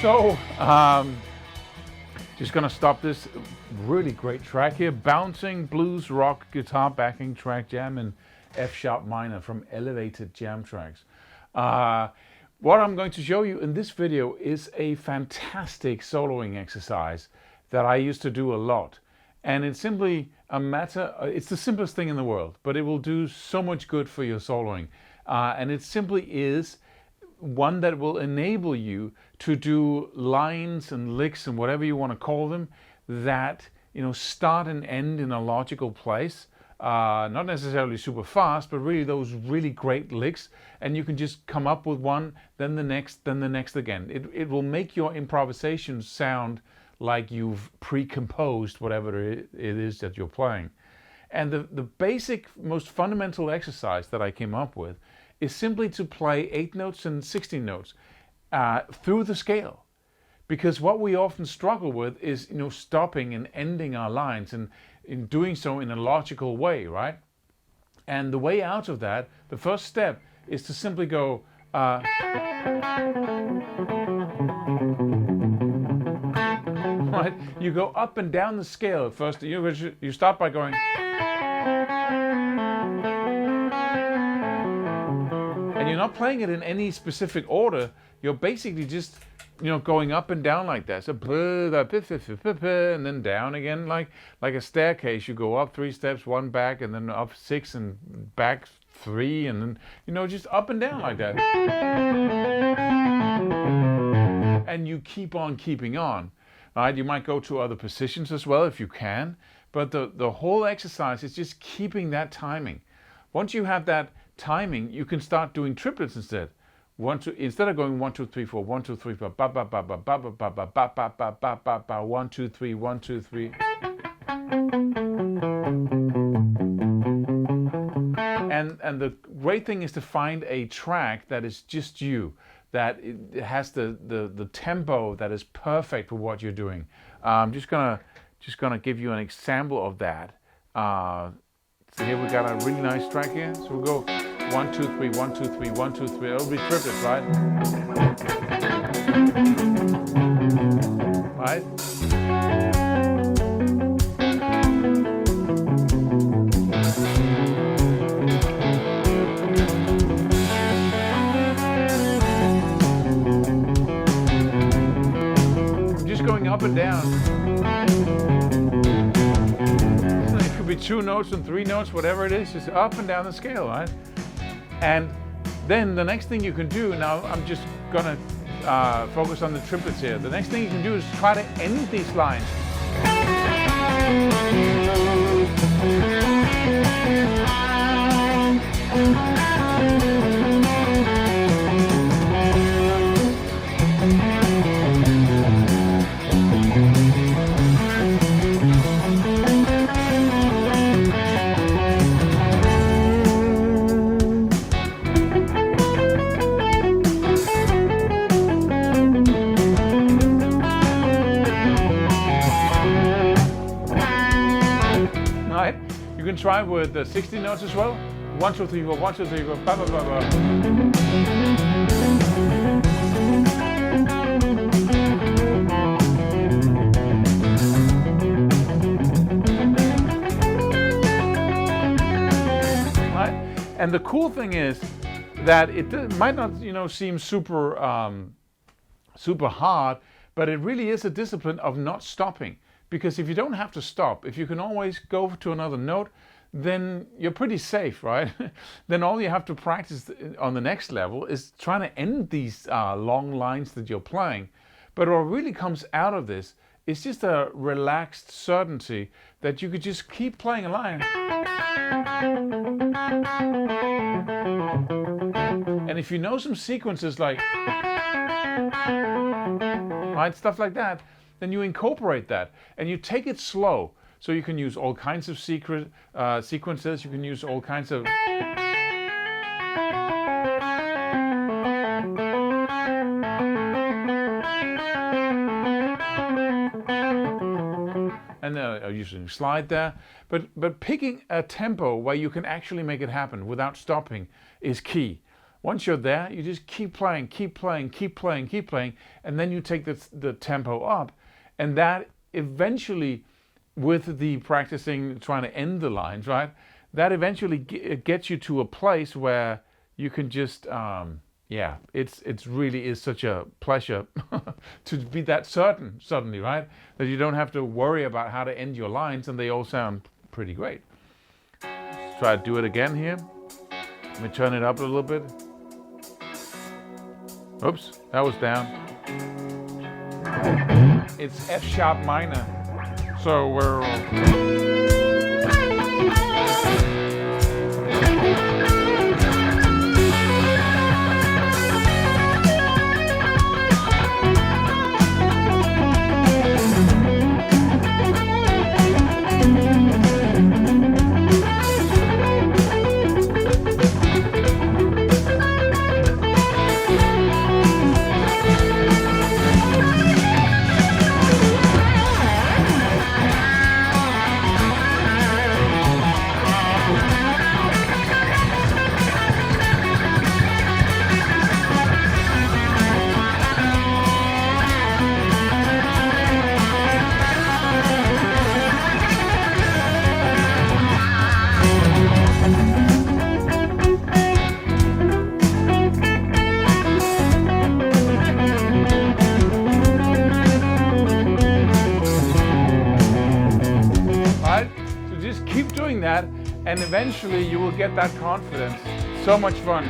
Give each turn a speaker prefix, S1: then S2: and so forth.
S1: So, just gonna stop this really great track here. Bouncing blues rock guitar backing track jam in F sharp minor from Elevated Jam Tracks. What I'm going to show you in this video is a fantastic soloing exercise that I used to do a lot. And it's simply a matter, it's the simplest thing in the world, but it will do so much good for your soloing. And it simply is one that will enable you to do lines and licks and whatever you want to call them that, you know, start and end in a logical place. Not necessarily super fast, but really those really great licks, and you can just come up with one, then the next again. It will make your improvisation sound like you've pre-composed whatever it is that you're playing. And the basic, most fundamental exercise that I came up with is simply to play 8 notes and 16 notes through the scale. Because what we often struggle with is, you know, stopping and ending our lines, and in doing so in a logical way, right? And the way out of that, the first step is to simply go right? You go up and down the scale. First, you start by going, and you're not playing it in any specific order. You're basically just, you know, going up and down like that. So, and then down again, like a staircase. You go up 3 steps, 1 back, and then up 6 and back 3, and then, you know, just up and down like that. And you keep on keeping on. Right? You might go to other positions as well if you can, but the whole exercise is just keeping that timing. Once you have that timing, you can start doing triplets instead. Instead of going 1 2 3 4 1 2 3 4 ba ba ba ba ba ba ba ba ba ba ba ba ba ba 1 2 3 1 2 3. And the great thing is to find a track that is just you, that it has the tempo that is perfect for what you're doing. I'm just gonna give you an example of that. So here we got a really nice track here. So we'll go 1 2 3 1 2 3 1 2 3. It'll be triplets, right? Right? Going up and down. It could be 2 notes and 3 notes, whatever it is, just up and down the scale, right? And then the next thing you can do, now I'm just gonna focus on the triplets here. The next thing you can do is try to end these lines. You can try with the 16 notes as well. 1 2 3 4 1 2 3 4 ba ba ba ba. Right? And the cool thing is that it might not, you know, seem super super hard, but it really is a discipline of not stopping. Because if you don't have to stop, if you can always go to another note, then you're pretty safe, right? Then all you have to practice on the next level is trying to end these long lines that you're playing. But what really comes out of this is just a relaxed certainty that you could just keep playing a line. And if you know some sequences like, right, stuff like that, then you incorporate that and you take it slow. So you can use all kinds of sequences, you can use all kinds of... And using slide there, but picking a tempo where you can actually make it happen without stopping is key. Once you're there, you just keep playing, keep playing, keep playing, keep playing, and then you take the tempo up, and that eventually, with the practicing, trying to end the lines, right? That eventually gets you to a place where you can just, yeah, it's really is such a pleasure to be that certain suddenly, right? That you don't have to worry about how to end your lines, and they all sound pretty great. Let's try to do it again here. Let me turn it up a little bit. Oops, that was down. It's F sharp minor. So we're... Keep doing that, and eventually you will get that confidence. So much fun.